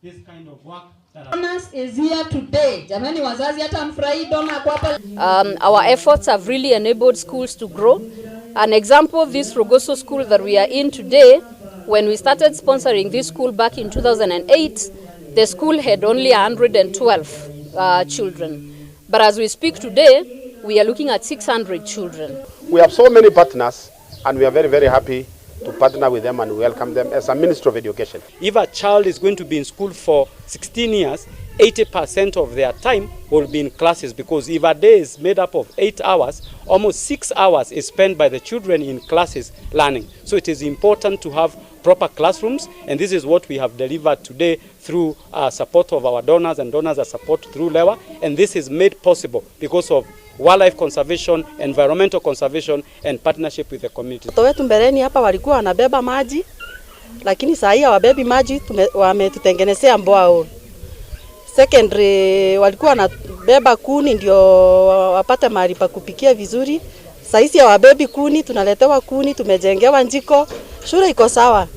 This kind of work is here today. Jamani wazazi hata mfurahi dona kwa hapa. Our efforts have really enabled schools to grow. An example, this Rogoso school that we are in today, when we started sponsoring this school back in 2008, the school had only 112 children. But as we speak today, we are looking at 600 children. We have so many partners, and we are very, very happy to partner with them and welcome them as a Ministry of Education. If a child is going to be in school for 16 years, 80% of their time will be in classes, because if a day is made up of 8 hours, almost 6 hours is spent by the children in classes learning. So it is important to have proper classrooms, and this is what we have delivered today through support of our donors and donors' support through Lewa, and this is made possible because of wildlife conservation, environmental conservation and partnership with the community. Watoto wetu mbeleni hapa walikuwa wanabeba maji, lakini saa hii hawabebi maji, wametutengenezea mbwao. Secondary walikuwa wanabeba kuni ndio wapate mahali pa kupikia vizuri. Saa hizi hawabebi kuni, tunaletewa kuni, tumejengewa njiko, shule iko sawa.